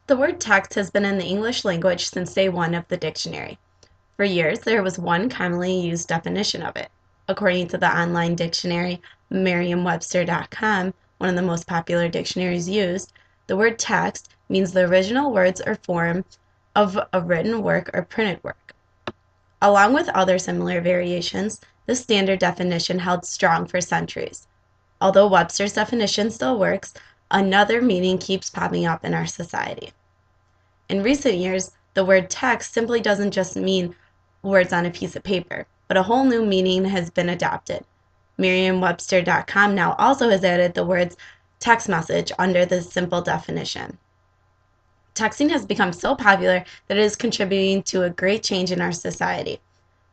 The word text has been in the English language since day one of the dictionary. For years, there was one commonly used definition of it. According to the online dictionary Merriam-Webster.com, one of the most popular dictionaries used, the word text means the original words or form of a written work or printed work. Along with other similar variations, this standard definition held strong for centuries. Although Webster's definition still works, another meaning keeps popping up in our society. In recent years, the word text simply doesn't just mean words on a piece of paper, but a whole new meaning has been adopted. Merriam-Webster.com now also has added the words text message under the simple definition. Texting has become so popular that it is contributing to a great change in our society.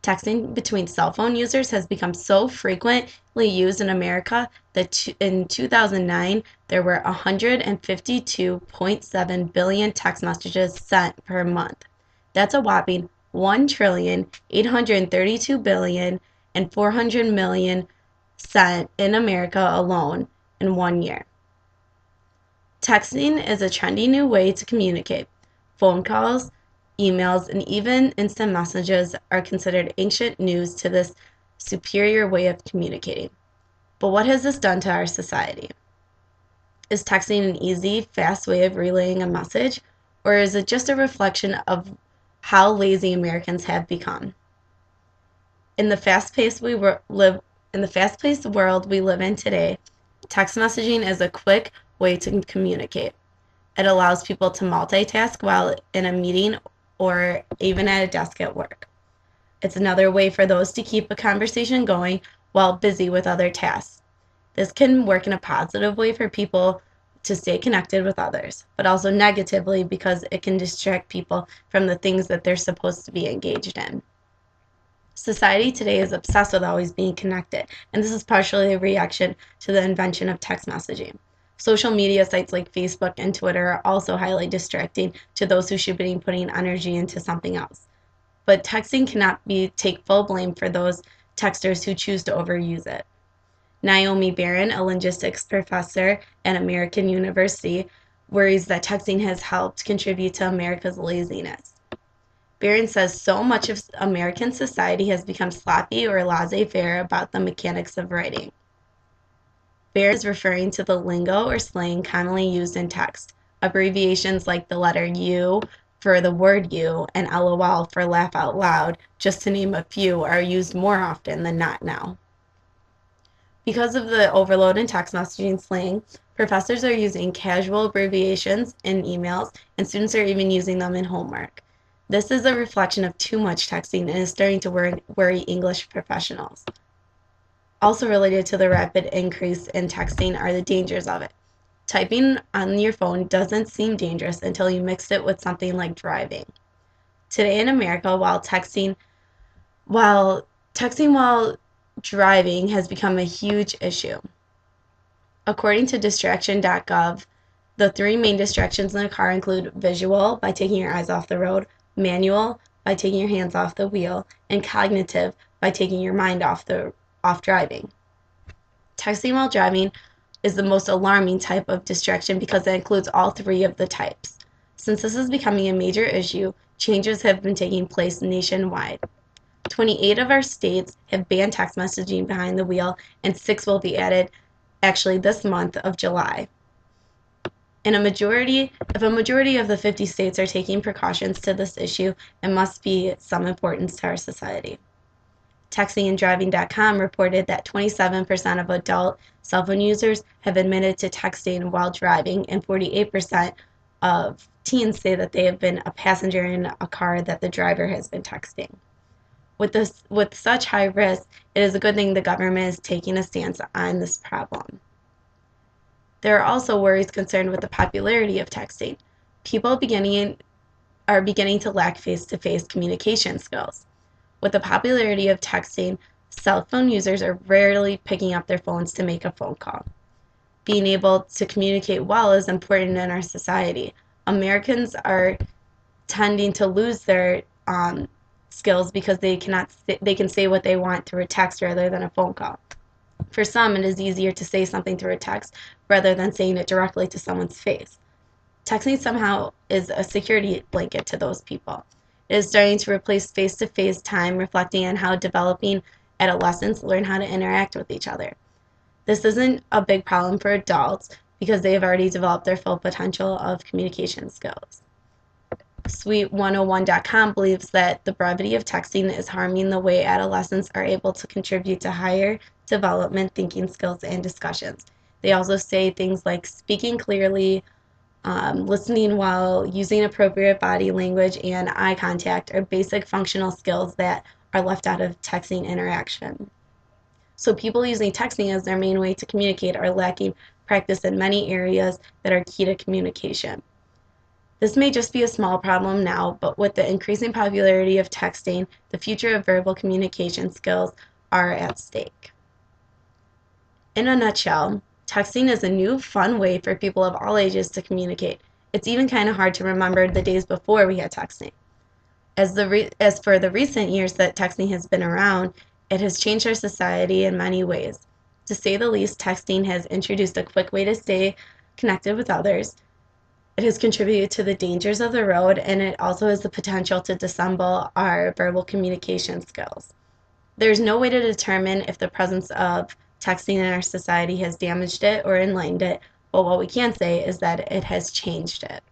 Texting between cell phone users has become so frequently used in America that in 2009 there were 152.7 billion text messages sent per month. That's a whopping 1,832,400,000,000 sent in America alone in 1 year. Texting is a trendy new way to communicate. Phone calls, emails, and even instant messages are considered ancient news to this superior way of communicating. But what has this done to our society? Is texting an easy, fast way of relaying a message, or is it just a reflection of how lazy Americans have become? In the fast-paced world we live in today, text messaging is a quick way to communicate. It allows people to multitask while in a meeting or even at a desk at work. It's another way for those to keep a conversation going while busy with other tasks. This can work in a positive way for people to stay connected with others, but also negatively because it can distract people from the things that they're supposed to be engaged in. Society today is obsessed with always being connected, and this is partially a reaction to the invention of text messaging. Social media sites like Facebook and Twitter are also highly distracting to those who should be putting energy into something else. But texting cannot take full blame for those texters who choose to overuse it. Naomi Barron, a linguistics professor at American University, worries that texting has helped contribute to America's laziness. Barron says so much of American society has become sloppy or laissez-faire about the mechanics of writing. Barron is referring to the lingo or slang commonly used in text. Abbreviations like the letter U for the word you and LOL for laugh out loud, just to name a few, are used more often than not now. Because of the overload in text messaging slang, professors are using casual abbreviations in emails, and students are even using them in homework. This is a reflection of too much texting and is starting to worry English professionals. Also related to the rapid increase in texting are the dangers of it. Typing on your phone doesn't seem dangerous until you mix it with something like driving. Today in America, texting while driving has become a huge issue. According to distraction.gov, the 3 main distractions in a car include visual, by taking your eyes off the road, manual, by taking your hands off the wheel, and cognitive, by taking your mind off driving. Texting while driving is the most alarming type of distraction because it includes all 3 of the types. Since this is becoming a major issue, changes have been taking place nationwide. 28 of our states have banned text messaging behind the wheel, and 6 will be added actually this month of July. If a majority of the 50 states are taking precautions to this issue, it must be some importance to our society. TextingandDriving.com reported that 27% of adult cell phone users have admitted to texting while driving, and 48% of teens say that they have been a passenger in a car that the driver has been texting. With such high risk, it is a good thing the government is taking a stance on this problem. There are also worries concerned with the popularity of texting. People are beginning to lack face-to-face communication skills. With the popularity of texting, cell phone users are rarely picking up their phones to make a phone call. Being able to communicate well is important in our society. Americans are tending to lose their skills because they can say what they want through a text rather than a phone call. For some, it is easier to say something through a text rather than saying it directly to someone's face. Texting somehow is a security blanket to those people. It is starting to replace face to face time, reflecting on how developing adolescents learn how to interact with each other. This isn't a big problem for adults because they have already developed their full potential of communication skills. Suite101.com believes that the brevity of texting is harming the way adolescents are able to contribute to higher development thinking skills and discussions. They also say things like speaking clearly, listening well, using appropriate body language, and eye contact are basic functional skills that are left out of texting interaction. So people using texting as their main way to communicate are lacking practice in many areas that are key to communication. This may just be a small problem now, but with the increasing popularity of texting, the future of verbal communication skills are at stake. In a nutshell, texting is a new, fun way for people of all ages to communicate. It's even kind of hard to remember the days before we had texting. As for the recent years that texting has been around, it has changed our society in many ways. To say the least, texting has introduced a quick way to stay connected with others. It has contributed to the dangers of the road, and it also has the potential to dissemble our verbal communication skills. There's no way to determine if the presence of texting in our society has damaged it or enlightened it, but what we can say is that it has changed it.